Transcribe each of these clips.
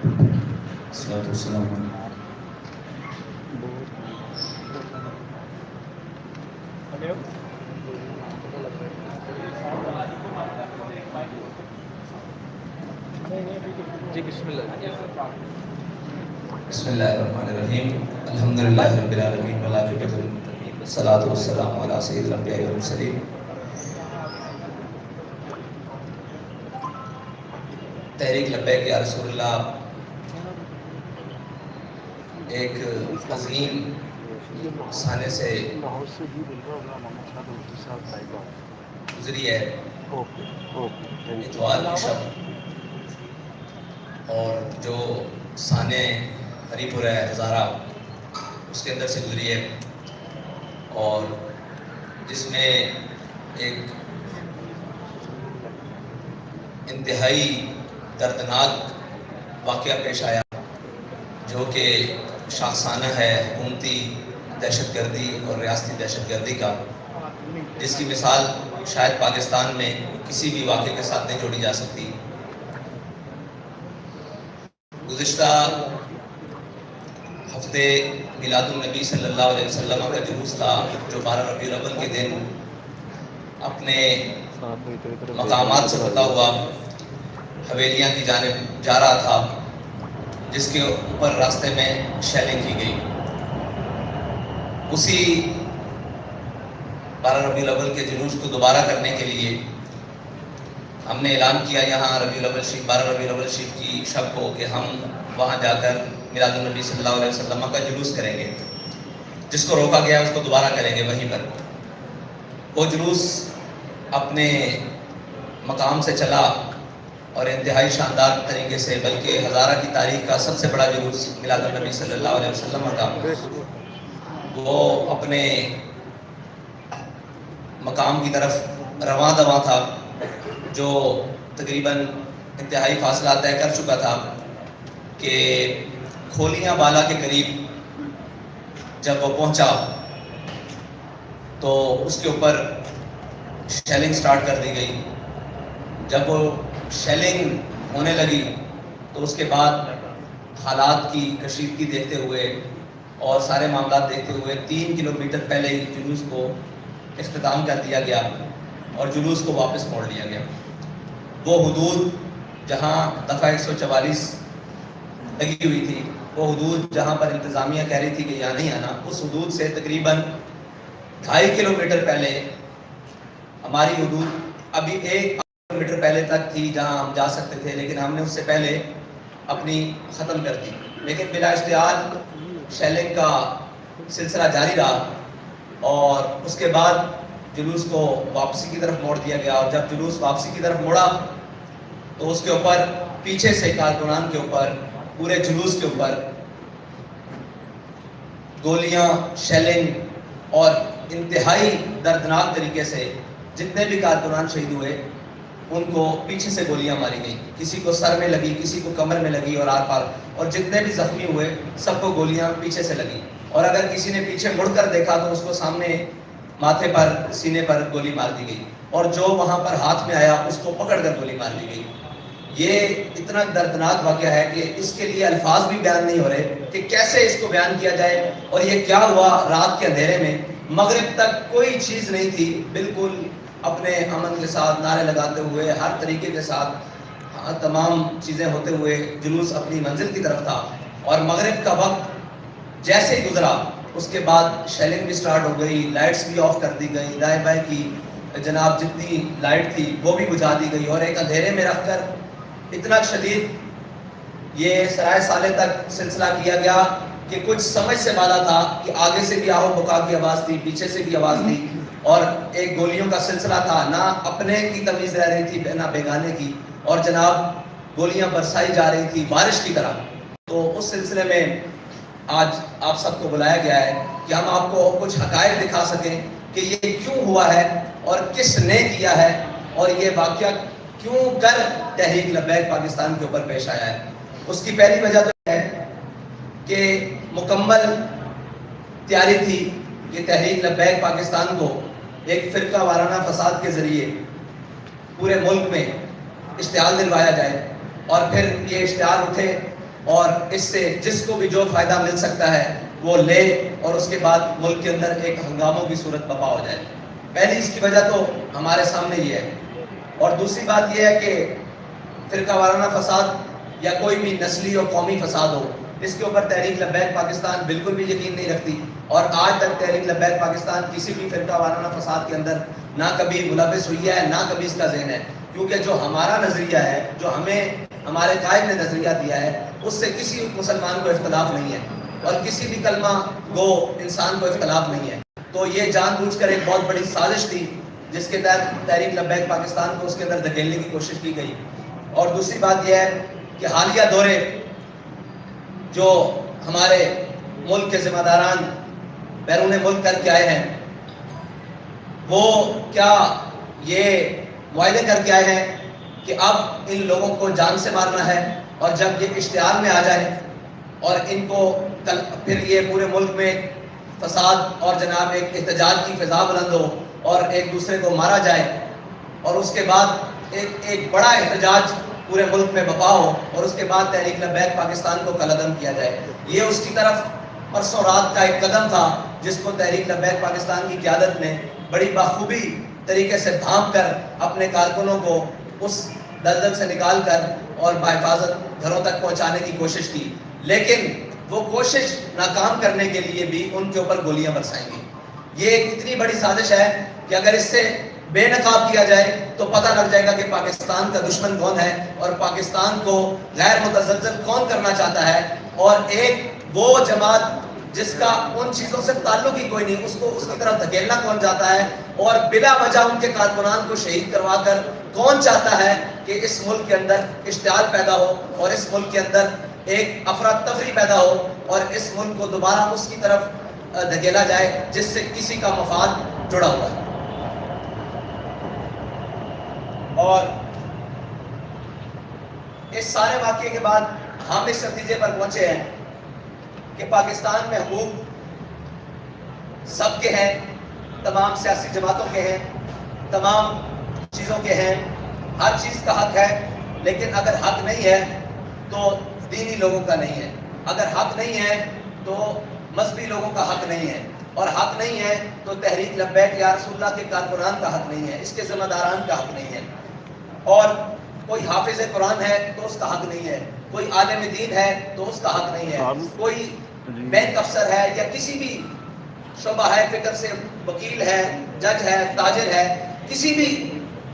الصلاة والسلام جی بسم اللہ. بسم اللہ الرحمن الرحیم. الحمدللہ رب العالمین والعاقبۃ للمتقین والصلاۃ والسلام علی سید الانبیاء والمرسلین. تحریک لبیک یا رسول اللہ ایک عظیم سانے سے گزری ہے اتوار کی شب، اور جو سانے ہری پور ہے ہزارہ اس کے اندر سے گزری ہے، اور جس میں ایک انتہائی دردناک واقعہ پیش آیا جو کہ شاخسانہ ہے حکومتی دہشت گردی اور ریاستی دہشت گردی کا، جس کی مثال شاید پاکستان میں کسی بھی واقعے کے ساتھ نہیں جوڑی جا سکتی. گزشتہ ہفتے میلاد النبی صلی اللہ علیہ وسلم کا جلوس تھا جو 12 ربیع الاول کے دن اپنے مقامات سے ہوتا ہوا حویلیاں کی جانب جا رہا تھا، جس کے اوپر راستے میں شیلنگ کی گئی. اسی 12 ربیع الاول کے جلوس کو دوبارہ کرنے کے لیے ہم نے اعلان کیا یہاں 12 ربیع الاول شریف کی شب کو کہ ہم وہاں جا کر میلاد النبی صلی اللہ علیہ وسلم کا جلوس کریں گے. جس کو روکا گیا اس کو دوبارہ کریں گے وہیں پر. وہ جلوس اپنے مقام سے چلا اور انتہائی شاندار طریقے سے، بلکہ ہزارہ کی تاریخ کا سب سے بڑا جلوس میلاد النبی صلی اللہ علیہ وسلم کا، وہ اپنے مقام کی طرف رواں دواں تھا، جو تقریباً انتہائی فاصلہ طے کر چکا تھا کہ کھولیاں بالا کے قریب جب وہ پہنچا تو اس کے اوپر شیلنگ سٹارٹ کر دی گئی. جب وہ شیلنگ ہونے لگی تو اس کے بعد حالات کی کشیدگی دیکھتے ہوئے اور سارے معاملات دیکھتے ہوئے 3 کلومیٹر پہلے ہی جلوس کو اختتام کر دیا گیا اور جلوس کو واپس موڑ لیا گیا. وہ حدود جہاں دفعہ 144 لگی ہوئی تھی، وہ حدود جہاں پر انتظامیہ کہہ رہی تھی کہ یہاں نہیں آنا، اس حدود سے تقریباً 2.5 کلومیٹر پہلے ہماری حدود ابھی 1 کلومیٹر پہلے تک تھی جہاں ہم جا سکتے تھے، لیکن ہم نے اس سے پہلے اپنی ختم کر دی. لیکن بلا اشتعال شیلنگ کا سلسلہ جاری رہا اور اس کے بعد جلوس کو واپسی کی طرف موڑ دیا گیا. اور جب جلوس واپسی کی طرف موڑا تو اس کے اوپر پیچھے سے کارکنان کے اوپر، پورے جلوس کے اوپر گولیاں، شیلنگ اور انتہائی دردناک طریقے سے جتنے بھی کارکنان شہید ہوئے ان کو پیچھے سے گولیاں ماری گئی. کسی کو سر میں لگی، کسی کو کمر میں لگی اور آر پار، اور جتنے بھی زخمی ہوئے سب کو گولیاں پیچھے سے لگی. اور اگر کسی نے پیچھے مڑ کر دیکھا تو اس کو سامنے ماتھے پر، سینے پر گولی مار دی گئی، اور جو وہاں پر ہاتھ میں آیا اس کو پکڑ کر گولی مار دی گئی. یہ اتنا دردناک واقعہ ہے کہ اس کے لیے الفاظ بھی بیان نہیں ہو رہے کہ کیسے اس کو بیان کیا جائے. اور یہ کیا ہوا رات کے اندھیرے میں، مغرب تک کوئی چیز نہیں تھی، بالکل اپنے امن کے ساتھ نعرے لگاتے ہوئے ہر طریقے کے ساتھ تمام چیزیں ہوتے ہوئے جلوس اپنی منزل کی طرف تھا. اور مغرب کا وقت جیسے ہی گزرا اس کے بعد شیلنگ بھی سٹارٹ ہو گئی، لائٹس بھی آف کر دی گئی، دائیں بائیں کی جناب جتنی لائٹ تھی وہ بھی بجھا دی گئی، اور ایک اندھیرے میں رکھ کر اتنا شدید یہ سرائے سالے تک سلسلہ کیا گیا کہ کچھ سمجھ سے بالا تھا کہ آگے سے بھی آہو بکا کی آواز تھی، پیچھے سے بھی آواز تھی، اور ایک گولیوں کا سلسلہ تھا. نہ اپنے کی تمیز رہ رہی تھی نہ بیگانے کی، اور جناب گولیاں برسائی جا رہی تھی بارش کی طرح. تو اس سلسلے میں آج آپ سب کو بلایا گیا ہے کہ ہم آپ کو کچھ حقائق دکھا سکیں کہ یہ کیوں ہوا ہے اور کس نے کیا ہے، اور یہ واقعہ کیوں کر تحریک لبیک پاکستان کے اوپر پیش آیا ہے. اس کی پہلی وجہ تو ہے کہ مکمل تیاری تھی کہ تحریک لبیک پاکستان کو ایک فرقہ وارانہ فساد کے ذریعے پورے ملک میں اشتعال دلوایا جائے، اور پھر یہ اشتعال اٹھے اور اس سے جس کو بھی جو فائدہ مل سکتا ہے وہ لے اور اس کے بعد ملک کے اندر ایک ہنگاموں کی صورت برپا ہو جائے. پہلی اس کی وجہ تو ہمارے سامنے یہ ہے. اور دوسری بات یہ ہے کہ فرقہ وارانہ فساد یا کوئی بھی نسلی اور قومی فساد ہو، اس کے اوپر تحریک لبیک پاکستان بالکل بھی یقین نہیں رکھتی، اور آج تک تحریک لبیک پاکستان کسی بھی فرقہ وارانہ فساد کے اندر نہ کبھی ملوث ہوئی ہے، نہ کبھی اس کا ذہن ہے. کیونکہ جو ہمارا نظریہ ہے، جو ہمیں ہمارے قائد نے نظریہ دیا ہے، اس سے کسی مسلمان کو اختلاف نہیں ہے اور کسی بھی کلمہ گو انسان کو اختلاف نہیں ہے. تو یہ جان بوجھ کر ایک بہت بڑی سازش تھی جس کے تحت تحریک لبیک پاکستان کو اس کے اندر دھکیلنے کی کوشش کی گئی. اور دوسری بات یہ ہے کہ حالیہ دورے جو ہمارے ملک کے ذمہ داران بیرون ملک کر کے آئے ہیں، وہ کیا یہ معاہدے کر کے آئے ہیں کہ اب ان لوگوں کو جان سے مارنا ہے، اور جب یہ اشتعال میں آ جائے اور ان کو پھر یہ پورے ملک میں فساد اور جناب ایک احتجاج کی فضا بلند ہو اور ایک دوسرے کو مارا جائے، اور اس کے بعد ایک بڑا احتجاج پورے ملک میں برپا ہو، اور اس کے بعد تحریک لبیک پاکستان کو کالعدم کیا جائے. یہ اس کی طرف پرسوں رات کا ایک قدم تھا جس کو تحریک لبیک پاکستان کی قیادت نے بڑی بخوبی طریقے سے بھانپ کر اپنے کارکنوں کو اس دلدل سے نکال کر اور بحفاظت گھروں تک پہنچانے کی کوشش کی. لیکن وہ کوشش ناکام کرنے کے لیے بھی ان کے اوپر گولیاں برسائیں گی. یہ ایک اتنی بڑی سازش ہے کہ اگر اس سے بے نقاب کیا جائے تو پتہ لگ جائے گا کہ پاکستان کا دشمن کون ہے اور پاکستان کو غیر متزلزل کون کرنا چاہتا ہے. اور ایک وہ جماعت جس کا ان چیزوں سے تعلق ہی کوئی نہیں، اس کو اس کی طرف دھکیلنا کون چاہتا ہے، اور بلا وجہ ان کے کارکنان کو شہید کروا کر کون چاہتا ہے کہ اس ملک کے اندر اشتعال پیدا ہو اور اس ملک کے اندر ایک افراتفری پیدا ہو اور اس ملک کو دوبارہ اس کی طرف دھکیلا جائے جس سے کسی کا مفاد جڑا ہوا ہے. اور اس سارے واقعے کے بعد ہم اس نتیجے پر پہنچے ہیں کہ پاکستان میں حقوق سب کے ہیں، تمام سیاسی جماعتوں کے ہیں، تمام چیزوں کے ہیں، ہر چیز کا حق ہے. لیکن اگر حق نہیں ہے تو دینی لوگوں کا نہیں ہے، اگر حق نہیں ہے تو مذہبی لوگوں کا حق نہیں ہے، اور حق نہیں ہے تو تحریک لبیک یا رسول اللہ کے کارکنان کا حق نہیں ہے، اس کے ذمہ داران کا حق نہیں ہے. اور کوئی حافظ قرآن ہے تو اس کا حق نہیں ہے، کوئی عالم دین ہے تو اس کا حق نہیں ہے، کوئی بینک افسر ہے یا کسی بھی شعبہ ہے فکر سے وکیل ہے، جج ہے، تاجر ہے، کسی بھی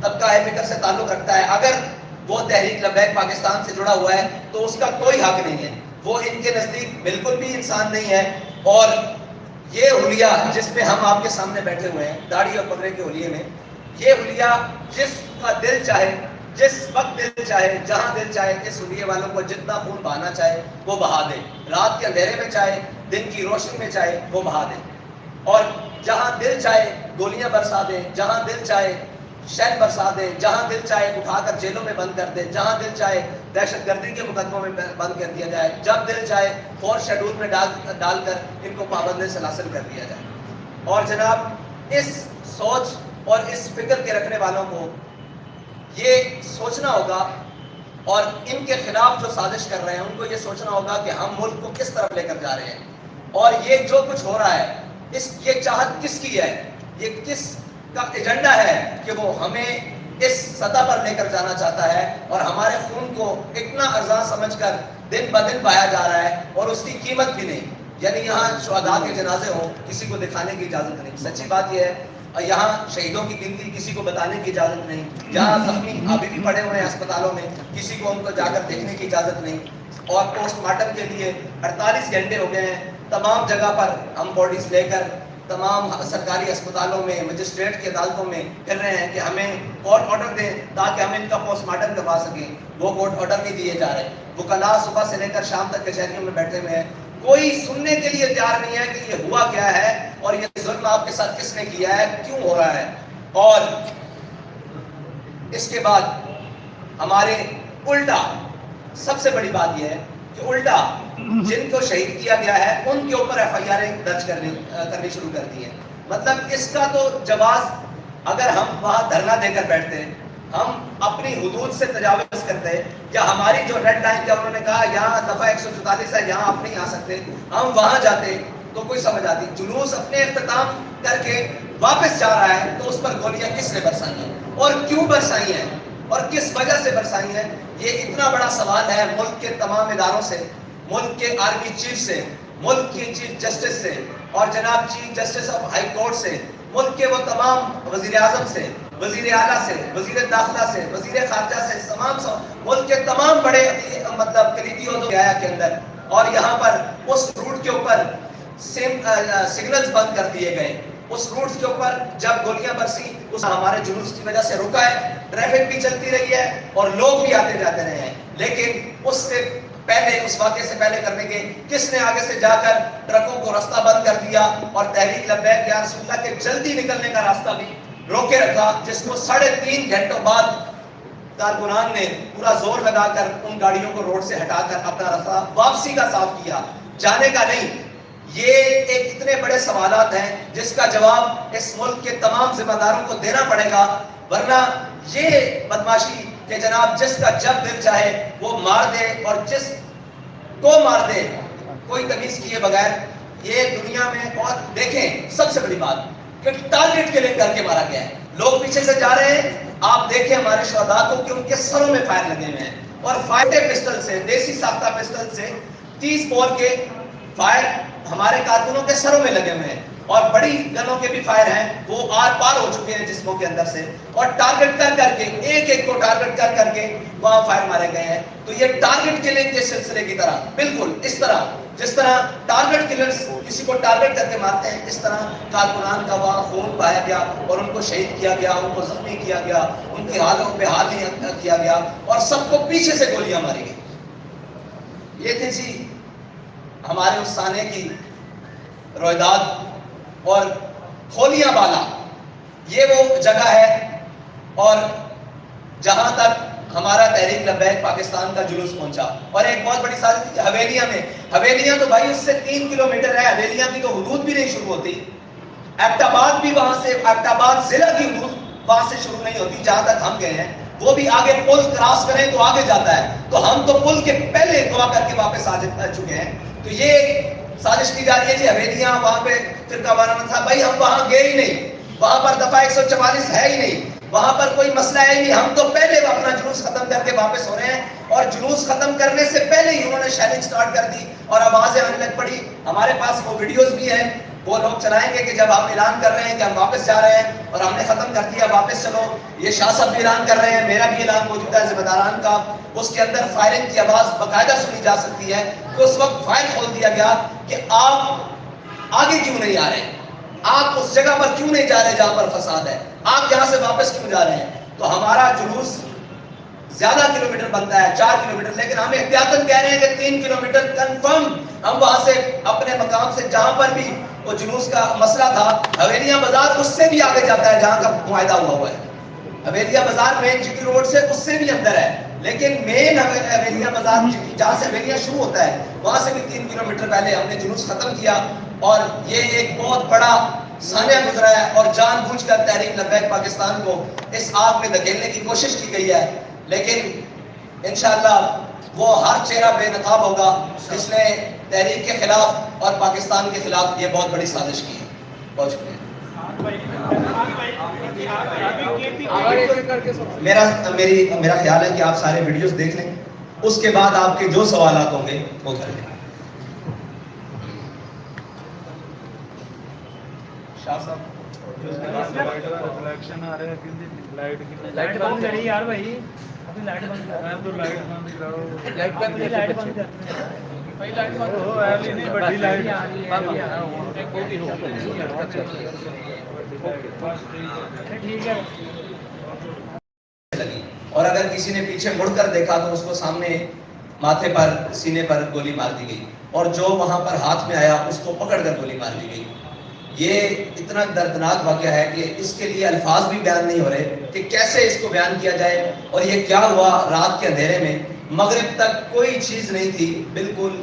طبقہ ہے فکر سے تعلق رکھتا ہے، اگر وہ تحریک لبیک پاکستان سے جڑا ہوا ہے تو اس کا کوئی حق نہیں ہے. وہ ان کے نزدیک بالکل بھی انسان نہیں ہے. اور یہ حلیہ جس پہ ہم آپ کے سامنے بیٹھے ہوئے ہیں، داڑھی اور پگڑے کے حلیے میں، یہ حلیہ جس کا دل چاہے، جس وقت دل چاہے، جہاں دل چاہے، اس حلیے والوں کو جتنا خون بہانا چاہے وہ بہا دے، رات کے اندھیرے میں چاہے، دن کی روشنی میں چاہے وہ بہا دے. اور جہاں دل چاہے گولیاں برسا دے، جہاں دل چاہے شہد برسا دے، جہاں دل چاہے اٹھا کر جیلوں میں بند کر دے، جہاں دل چاہے دہشت گردی کے مقدموں میں بند کر دیا جائے، جب دل چاہے فور شیڈول میں ڈال کر ان کو پابند سلاسل کر دیا جائے. اور جناب اس سوچ اور اس فکر کے رکھنے والوں کو یہ سوچنا ہوگا، اور ان کے خلاف جو سازش کر رہے ہیں ان کو یہ سوچنا ہوگا کہ ہم ملک کو کس طرف لے کر جا رہے ہیں، اور یہ جو کچھ ہو رہا ہے یہ چاہت کس کی ہے، یہ کس کا ایجنڈا ہے کہ وہ ہمیں اس سطح پر لے کر جانا چاہتا ہے، اور ہمارے خون کو اتنا ارزاں سمجھ کر دن بدن پایا جا رہا ہے اور اس کی قیمت بھی نہیں. یعنی یہاں شہداء کے جنازے ہوں، کسی کو دکھانے کی اجازت نہیں. سچی بات یہ ہے، یہاں شہیدوں کی گنتی کسی کو بتانے کی اجازت نہیں. جہاں زخمی ابھی بھی پڑے ہوئے ہیں اسپتالوں میں، کسی کو ان کو جا کر دیکھنے کی اجازت نہیں. اور پوسٹ مارٹم کے لیے 48 گھنٹے ہو گئے ہیں. تمام جگہ پر ہم باڈیز لے کر تمام سرکاری اسپتالوں میں، مجسٹریٹ کی عدالتوں میں پھر رہے ہیں کہ ہمیں کورٹ آرڈر دیں تاکہ ہم ان کا پوسٹ مارٹم کروا سکیں. وہ کورٹ آرڈر نہیں دیے جا رہے. وکلاء صبح سے لے کر شام تک کچہریوں میں بیٹھے ہوئے ہیں، کوئی سننے کے لیے تیار نہیں ہے کہ یہ ہوا کیا ہے اور یہ ظلم آپ کے ساتھ کس نے کیا ہے، کیوں ہو رہا ہے. اور اس کے بعد ہمارے الٹا سب سے بڑی بات یہ ہے کہ الٹا جن کو شہید کیا گیا ہے ان کے اوپر ایف آئی آر درج کرنی شروع کر دی ہے. مطلب اس کا تو جواز، اگر ہم وہاں دھرنا دے کر بیٹھتے ہیں ہم اپنی حدود سے تجاوز کرتے ہیں، یا ہماری جو ریڈ لائن کیا انہوں نے کہا یہاں دفعہ 144 ہے یہاں آپ نہیں آ سکتے، ہم وہاں جاتے تو کوئی سمجھ آتی؟ جلوس اپنے اختتام کر کے واپس جا رہا ہے تو اس پر گولیاں کس نے برسائی ہیں اور کیوں برسائی ہیں اور کس وجہ سے برسائی ہیں؟ یہ اتنا بڑا سوال ہے ملک کے تمام اداروں سے، ملک کے آرمی چیف سے، ملک کے چیف جسٹس سے اور جناب chief justice of high court سے، ملک کے وہ تمام وزیر اعظم سے، وزیر اعلیٰ سے، وزیر داخلہ سے، وزیر خارجہ سے، تمام ملک کے تمام بڑے مطلب کلیدی عہدوں کے اندر، اور یہاں پر اس روٹ کے اوپر سگنلز بند کر دیے گئے، اس روٹ کے اوپر جب گولیاں برسی اس ہمارے جلوس کی وجہ سے رکا ہے، ٹریفک بھی چلتی رہی ہے اور لوگ بھی آتے جاتے رہے ہیں، لیکن اس سے پہلے، اس واقعے سے پہلے کرنے کے کس نے آگے سے جا کر ٹرکوں کو راستہ بند کر دیا اور تحریک لبیک یا رسول اللہ کے جلدی نکلنے کا راستہ بھی روکے رکھا، جس کو 3.5 گھنٹوں بعد کارکنان نے پورا زور لگا کر ان گاڑیوں کو روڈ سے ہٹا کر اپنا راستہ واپسی کا صاف کیا، جانے کا نہیں۔ یہ ایک اتنے بڑے سوالات ہیں جس کا جواب اس ملک کے تمام ذمہ داروں کو دینا پڑے گا، ورنہ یہ بدماشی کہ جناب جس کا جب دل چاہے وہ مار دے اور جس کو مار دے کوئی تمیز کیے بغیر، یہ دنیا میں بہت دیکھیں۔ سب سے بڑی بات کہ ٹارگٹ کے لیے کر کے مارا گیا ہے، لوگ پیچھے سے جا رہے ہیں، آپ دیکھیں ہمارے شہداء کو کہ ان کے سروں میں فائر لگے ہوئے ہیں، اور فائر پسٹل سے، دیسی ساختہ پسٹل سے 30 بور کے فائر ہمارے کارکنوں کے سروں میں لگے ہوئے ہیں، اور بڑی گنوں کے بھی فائر ہیں، وہ آر پار ہو چکے ہیں جسموں کے اندر سے، اور ٹارگٹ کر کر کے ایک ایک کو ٹارگٹ کر کر کے وہاں فائر مارے گئے ہیں۔ تو یہ ٹارگٹ کلنگ کے سلسلے کی طرح، بالکل اس طرح جس طرح ٹارگٹ کلرز کسی کو ٹارگٹ کر کے مارتے ہیں، اس طرح کارکنان کا وہاں خون پایا گیا اور ان کو شہید کیا گیا، ان کو زخمی کیا گیا، ان کی حالوں پہ حال نہیں کیا گیا، اور سب کو پیچھے سے گولیاں ماری گئی۔ یہ تھی جی ہمارے اس سانے کی رویداد، اور کھولیاں بالا یہ وہ جگہ ہے اور جہاں تک ہمارا تحریک لبیک پاکستان کا جلوس پہنچا۔ اور ایک بہت بڑی سازش حویلیاں میں، حویلیاں تو بھائی اس سے 3 کلومیٹر ہے، حویلیاں کی تو حدود بھی نہیں شروع ہوتی، ایبٹ آباد بھی وہاں سے، ایبٹ آباد ضلع کی حدود وہاں سے شروع نہیں ہوتی جہاں تک ہم گئے ہیں، وہ بھی آگے پل کراس کریں تو آگے جاتا ہے، تو ہم تو پل کے پہلے دعا کر کے واپس آ چکے ہیں۔ تو یہ سازش کی جا رہی ہے جی حویلیاں وہاں پہ فرقہ وارانہ تھا، بھائی ہم وہاں گئے ہی نہیں، وہاں پر دفعہ 144 ہے ہی نہیں، وہاں پر کوئی مسئلہ ہے ہی نہیں، ہم تو پہلے اپنا جلوس ختم کر کے واپس ہو رہے ہیں، اور جلوس ختم کرنے سے پہلے ہی انہوں نے شیلنگ سٹارٹ کر دی اور آوازیں آنے لگ پڑی۔ ہمارے پاس وہ ویڈیوز بھی ہیں، وہ لوگ چلائیں گے کہ جب آپ اعلان کر رہے ہیں کہ ہم واپس جا رہے ہیں اور ہم نے ختم کر دیا واپس چلو، یہ شاہ صاحب بھی اعلان کر رہے ہیں، میرا بھی اعلان موجود ہے ذمہ داران کا، اس کے اندر فائرنگ کی آواز باقاعدہ سنی جا سکتی ہے کہ اس وقت فائر کھول دیا گیا کہ آپ آگے کیوں نہیں آ رہے، آپ اس جگہ پر کیوں نہیں جا رہے جہاں پر فساد ہے، آپ یہاں سے واپس کیوں جا رہے ہیں۔ تو ہمارا جلوس زیادہ کلومیٹر بنتا ہے، 4 کلومیٹر، لیکن ہم احتیاطاً کہہ رہے ہیں کہ 3 کلومیٹر کنفرم ہم وہاں سے اپنے مقام سے جہاں پر بھی وہ جلوس کا مسئلہ تھا، حویلیاں بازار اس سے بھی آگے جاتا ہے جہاں کا معاہدہ ہوا ہے، حویلیاں بازار مین جی ٹی روڈ سے اس سے بھی اندر ہے، لیکن مین حویلیاں بازار جہاں سے حویلیاں شروع ہوتا ہے وہاں سے بھی 3 کلومیٹر پہلے ہم نے جلوس ختم کیا، اور یہ ایک بہت بڑا سانحہ گزرا ہے، اور جان بوجھ کر تحریک لبیک پاکستان کو اس آگ میں دھکیلنے کی کوشش کی گئی ہے، لیکن انشاءاللہ وہ ہر چہرہ بے نقاب ہوگا جس نے تحریک کے خلاف اور پاکستان کے خلاف یہ بہت بڑی سازش کی ہے۔ بہت شکریہ۔ میرا خیال ہے کہ آپ سارے ویڈیوز دیکھ لیں، اس کے بعد آپ کے جو سوالات ہوں گے وہ کر لیں۔ شاہ صاحب لائٹ بند کری یار بھائی، اپنی لائٹ بند کر، لائٹ بند کر، لائٹ بند ٹھیک ہے۔ اور اگر کسی نے پیچھے مڑ کر دیکھا تو اس کو سامنے ماتھے پر، سینے پر گولی مار دی گئی، اور جو وہاں پر ہاتھ میں آیا اس کو پکڑ کر گولی مار دی گئی۔ یہ اتنا دردناک واقعہ ہے کہ اس کے لیے الفاظ بھی بیان نہیں ہو رہے کہ کیسے اس کو بیان کیا جائے، اور یہ کیا ہوا رات کے اندھیرے میں، مغرب تک کوئی چیز نہیں تھی، بالکل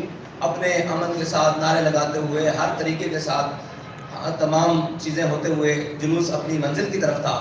اپنے امن کے ساتھ نعرے لگاتے ہوئے ہر طریقے کے ساتھ تمام چیزیں ہوتے ہوئے جلوس اپنی منزل کی طرف تھا،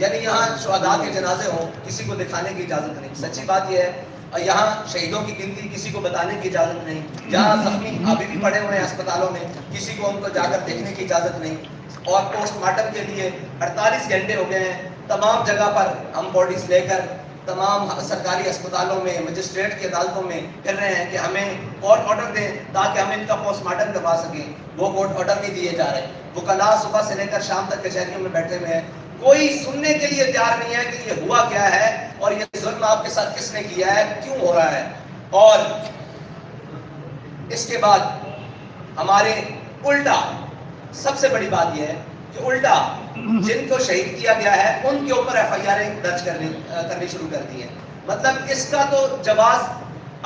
یعنی یہاں شہداء کے جنازے ہوں کسی کو دکھانے کی اجازت نہیں. سچی بات یہ ہے یہاں شہیدوں کی گنتی کسی کو بتانے کی اجازت نہیں. جہاں زخمی ابھی بھی پڑے ہوئے ہیں اسپتالوں میں کسی کو ان کو جا کر دیکھنے کی اجازت نہیں. اور پوسٹ مارٹم کے لیے 48 گھنٹے ہو گئے ہیں. تمام جگہ پر ہم باڈیز لے کر تمام سرکاری اسپتالوں میں مجسٹریٹ کی عدالتوں میں پھر رہے ہیں کہ ہمیں کورٹ آرڈر دیں تاکہ ہم ان کا پوسٹ مارٹم کروا سکیں. وہ کورٹ آرڈر نہیں دیے جا رہے. وکلاء صبح سے لے کر شام تک کچہریوں میں بیٹھے ہوئے ہیں. کوئی سننے کے لیے تیار نہیں ہے کہ یہ ہوا کیا ہے اور یہ ظلم آپ کے ساتھ کس نے کیا ہے, کیوں ہو رہا ہے. اور اس کے بعد ہمارے الٹا سب سے بڑی بات یہ ہے کہ الٹا جن کو شہید کیا گیا ہے ان کے اوپر ایف آئی آر درج کرنی شروع کر دی ہے. مطلب اس کا تو جواز,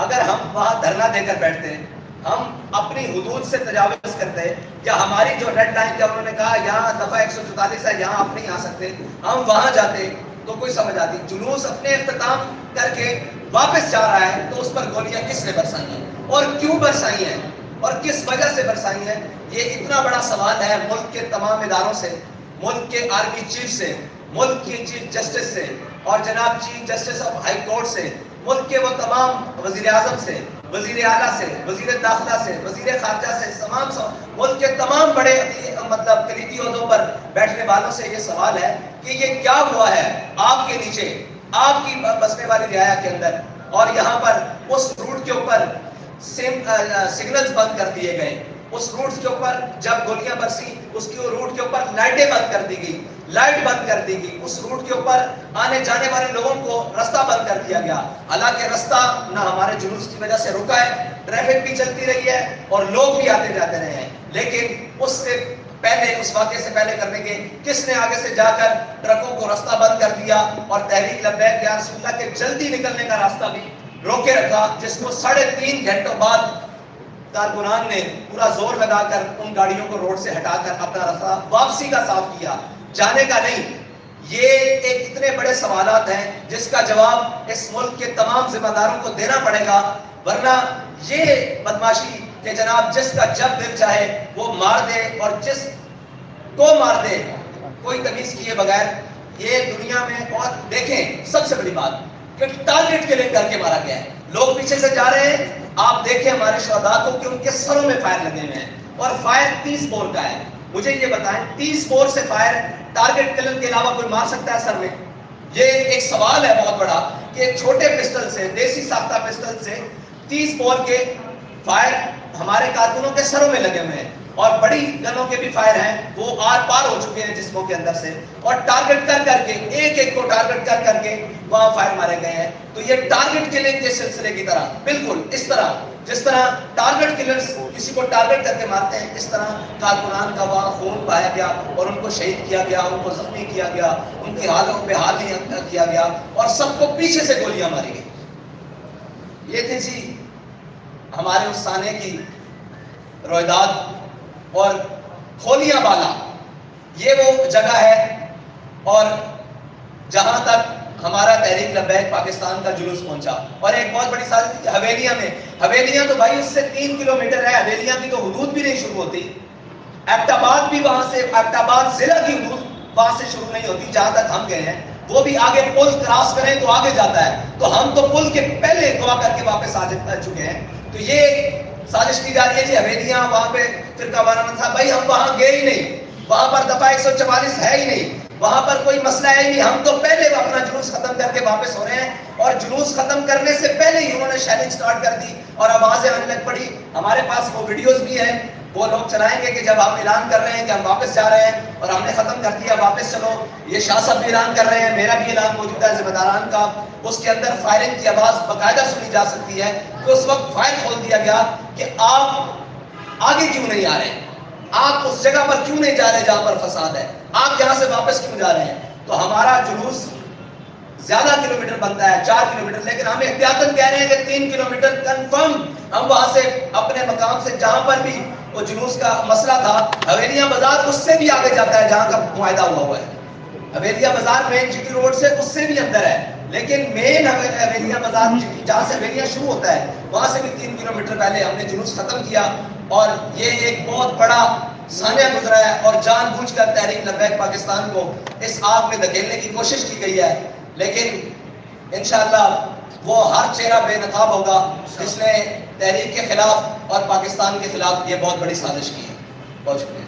اگر ہم وہاں دھرنا دے کر بیٹھتے ہیں, ہم اپنی حدود سے تجاوز کرتے ہیں, یا ہماری جو ریڈ لائن کا انہوں نے کہا یہاں دفعہ 144 ہے یہاں آپ نہیں آ سکتے, ہم وہاں جاتے تو کوئی سمجھ آتی. جلوس اپنے اختتام کر کے واپس جا رہا ہے تو اس پر گولیاں کس نے برسائی ہیں اور کیوں برسائی ہیں اور کس وجہ سے برسائی ہیں, یہ اتنا بڑا سوال ہے ملک کے تمام اداروں سے, ملک کے آرمی چیف سے, ملک کے چیف جسٹس سے اور جناب chief justice of high court سے, ملک کے وہ تمام وزیر اعظم سے, وزیر اعلیٰ سے, وزیر داخلہ سے, وزیر خارجہ سے, تمام ملک کے تمام بڑے مطلب کلیدی عہدوں پر بیٹھنے والوں سے یہ سوال ہے کہ یہ کیا ہوا ہے آپ کے نیچے, آپ کی بسنے والی رعایا کے اندر. اور یہاں پر اس روٹ کے اوپر سگنلز بند کر دیے گئے, اس روٹ کے اوپر جب گولیاں برسی اس کی روٹ کے اوپر لائٹیں بند کر دی گئی, لائٹ بند کر دی گئی, اس روٹ کے اوپر آنے جانے والے لوگوں کو رستہ بند کر دیا گیا. حالانکہ رستہ نہ ہمارے جلوس کی وجہ سے رکا ہے, ٹریفک بھی چلتی رہی ہے اور لوگ بھی آتے جاتے رہے ہیں, لیکن اس سے پہلے, اس واقعے سے پہلے کرنے کے کس نے آگے سے جا کر ٹرکوں کو رستہ بند کر دیا اور تحریک لبیک یا رسول اللہ کے جلدی نکلنے کا راستہ بھی روکے رکھا, جس کو 3.5 گھنٹوں بعد کارکنان نے پورا زور لگا کر ان گاڑیوں کو روڈ سے ہٹا کر اپنا راستہ واپسی کا صاف کیا, جانے کا نہیں. یہ ایک اتنے بڑے سوالات ہیں جس کا جواب اس ملک کے تمام ذمہ داروں کو دینا پڑے گا, ورنہ یہ بدماشی کہ جناب جس کا جب دل چاہے وہ مار دے اور جس کو مار دے کوئی تمیز کیے بغیر, یہ دنیا میں. اور دیکھیں سب سے بڑی بات کہ ٹارگٹ کے لیے کر کے مارا گیا ہے, لوگ پیچھے سے جا رہے ہیں, آپ دیکھیں ہمارے شہداء کو کہ ان کے سروں میں فائر لگے ہوئے ہیں اور فائر 30 بور کا ہے. مجھے یہ بتائیں 30 بور سے فائر ٹارگٹ کلر کے علاوہ کوئی مار سکتا ہے سر میں؟ یہ ایک سوال ہے بہت بڑا کہ ایک چھوٹے پسٹل سے, دیسی ساختہ پسٹل سے 30 بور کے فائر ہمارے کارکنوں کے سروں میں لگے ہوئے ہیں, اور بڑی گنوں کے بھی فائر ہیں وہ آر پار ہو چکے ہیں جسموں کے اندر سے, اور ٹارگٹ کر کے ایک ایک کو ٹارگٹ کر کے وہاں فائر مارے گئے ہیں. تو یہ ٹارگٹ کلنگ کے سلسلے کی طرح, بالکل اس طرح جس طرح ٹارگٹ کلرز کسی کو ٹارگٹ کر کے مارتے ہیں, اس طرح کارکنان کا وہاں خون پایا گیا اور ان کو شہید کیا گیا, ان کو زخمی کیا گیا, ان کی حالوں پہ حال نہیں کیا گیا اور سب کو پیچھے سے گولیاں ماری گئی. یہ تھی جی ہمارے اس سانے کی رویداد. اور کھولیاں بالا یہ وہ جگہ ہے اور جہاں تک ہمارا تحریک لبیک پاکستان کا جلوس پہنچا. اور ایک بہت بڑی سازش حویلیاں میں, حویلیاں تو بھائی اس سے 3 کلومیٹر ہے, حویلیاں کی تو حدود بھی نہیں شروع ہوتی. ایبٹ آباد بھی وہاں سے, ایبٹ آباد ضلع کی حدود وہاں سے شروع نہیں ہوتی جہاں تک ہم گئے ہیں, وہ بھی آگے پل کراس کریں تو آگے جاتا ہے, تو ہم تو پل کے پہلے دعا کر کے واپس آ چکے ہیں. تو یہ سازش کی جا رہی ہے جی حویلیاں وہاں پہ فرقہ وارانہ تھا. بھائی ہم وہاں گئے ہی نہیں, وہاں پر دفعہ 144 ہے ہی نہیں, وہاں پر کوئی مسئلہ ہے ہی نہیں. ہم تو پہلے اپنا جلوس ختم کر کے واپس ہو رہے ہیں, اور جلوس ختم کرنے سے پہلے ہی انہوں نے شیلنگ سٹارٹ کر دی اور آوازیں آنے لگ پڑی. ہمارے پاس وہ ویڈیوز بھی ہیں, وہ لوگ چلائیں گے کہ جب ہم اعلان کر رہے ہیں کہ ہم واپس جا رہے ہیں اور ہم نے ختم کر دیا واپس چلو. یہ شاہ صاحب بھی اعلان کر رہے ہیں, میرا بھی اعلان موجود ہے ذمہ داران کا, اس کے اندر فائرنگ کی آواز باقاعدہ سنی جا سکتی ہے. تو اس وقت فائر کھول دیا گیا کہ آپ آگے کیوں نہیں آ رہے, آپ اس جگہ پر کیوں نہیں جا رہے جہاں پر فساد ہے, آپ یہاں سے واپس کیوں جا رہے ہیں. تو ہمارا جلوس زیادہ کلومیٹر بنتا ہے 4 کلومیٹر, لیکن ہم احتیاطاً کہہ رہے ہیں کہ 3 کلومیٹر کنفرم ہم وہاں سے اپنے مقام سے جہاں پر بھی وہ جلوس کا مسئلہ تھا, حویلیاں بازار اس سے بھی آگے جاتا ہے جہاں کا معاہدہ ہوا ہے. حویلیاں بازار مین جی ٹی روڈ سے اس سے بھی اندر ہے, لیکن مین حویلیاں بازار جہاں سے حویلیاں شروع ہوتا ہے وہاں سے بھی 3 کلومیٹر پہلے ہم نے جلوس ختم کیا. اور یہ ایک بہت بڑا سانحہ گزرا ہے اور جان بوجھ کر تحریک لبیک پاکستان کو اس آگ میں دھکیلنے کی کوشش کی گئی ہے، لیکن انشاءاللہ وہ ہر چہرہ بے نقاب ہوگا جس نے تحریک کے خلاف اور پاکستان کے خلاف یہ بہت بڑی سازش کی ہے۔ بہت شکریہ۔